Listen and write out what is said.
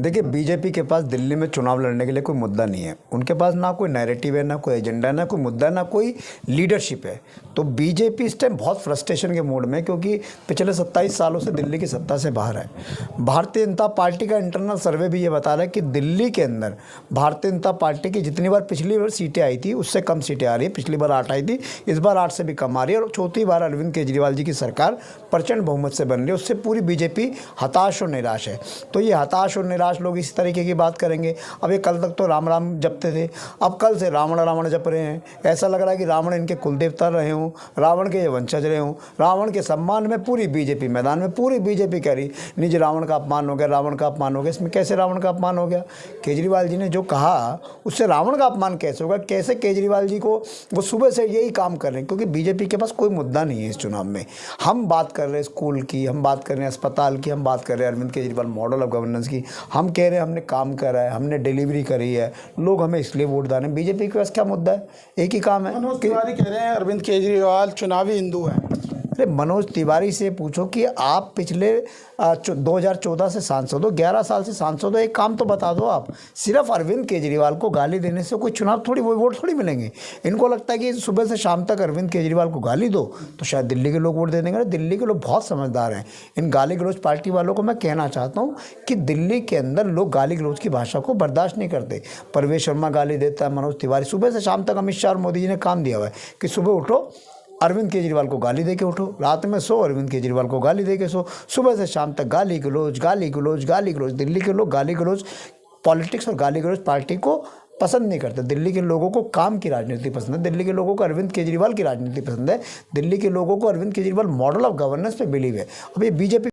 देखिए, बीजेपी के पास दिल्ली में चुनाव लड़ने के लिए कोई मुद्दा नहीं है। उनके पास ना कोई नैरेटिव है, ना कोई एजेंडा है, ना कोई मुद्दा है, ना कोई लीडरशिप है। तो बीजेपी इस टाइम बहुत फ्रस्ट्रेशन के मूड में है, क्योंकि पिछले 27 सालों से दिल्ली की सत्ता से बाहर है। भारतीय जनता पार्टी का इंटरनल सर्वे भी ये बता रहा है कि दिल्ली के अंदर भारतीय जनता पार्टी की जितनी बार पिछली बार सीटें आई थी उससे कम सीटें आ रही है। पिछली बार 8 आई थी, इस बार 8 से भी कम आ रही है। और चौथी बार अरविंद केजरीवाल जी की सरकार प्रचंड बहुमत से बन रही है। उससे पूरी बीजेपी हताश और निराश है। तो ये हताश और निराश लोग इस तरीके की बात करेंगे। अब ये कल तक तो राम राम जपते थे, अब कल से रावण रावण जप रहे हैं। ऐसा लग रहा है कि रावण इनके कुलदेवता रहे हों, रावण के ये वंशज रहे हों। रावण के सम्मान में पूरी बीजेपी मैदान में, पूरी बीजेपी कह रही निज रावण का अपमान हो गया, रावण का अपमान हो गया। इसमें कैसे रावण का अपमान हो गया? केजरीवाल जी ने जो कहा उससे रावण का अपमान कैसे होगा? कैसे केजरीवाल जी को वो सुबह से यही काम कर रहे हैं? क्योंकि बीजेपी के पास कोई मुद्दा नहीं है इस चुनाव में। हम बात कर रहे हैं स्कूल की, हम बात कर रहे हैं अस्पताल की, हम बात कर रहे हैं Arvind Kejriwal model of governance की। हम कह रहे हैं हमने काम करा है, हमने डिलीवरी करी है, लोग हमें इसलिए वोट डालें। बीजेपी के पास क्या मुद्दा है? एक ही काम है। मनोज तिवारी कह रहे हैं अरविंद केजरीवाल चुनावी हिंदू है। अरे मनोज तिवारी से पूछो कि आप पिछले 2014 से सांसद हो, 11 साल से सांसद हो, एक काम तो बता दो आप। सिर्फ अरविंद केजरीवाल को गाली देने से कोई चुनाव थोड़ी, वो वोट थोड़ी मिलेंगे। इनको लगता है कि सुबह से शाम तक अरविंद केजरीवाल को गाली दो तो शायद दिल्ली के लोग वोट दे देंगे। दिल्ली के लोग बहुत समझदार हैं। इन गाली गलौज पार्टी वालों को मैं कहना चाहता हूँ कि दिल्ली के अंदर लोग गाली गलौज की भाषा को बर्दाश्त नहीं करते। परवेश शर्मा गाली देता है, मनोज तिवारी, सुबह से शाम तक अमित शाह और मोदी जी ने काम दिया हुआ है कि सुबह उठो अरविंद केजरीवाल को गाली दे के उठो, रात में सो अरविंद केजरीवाल को गाली दे के सो। सुबह से शाम तक गाली गलौज, गाली गलौज, गाली गलौज। दिल्ली के लोग गाली गलौज पॉलिटिक्स और गाली गलौज पार्टी को पसंद नहीं करते। दिल्ली के लोगों को काम की राजनीति पसंद है। दिल्ली के लोगों को अरविंद केजरीवाल की राजनीति पसंद है। दिल्ली के लोगों को Arvind Kejriwal model of governance पे बिलीव है। अब ये बीजेपी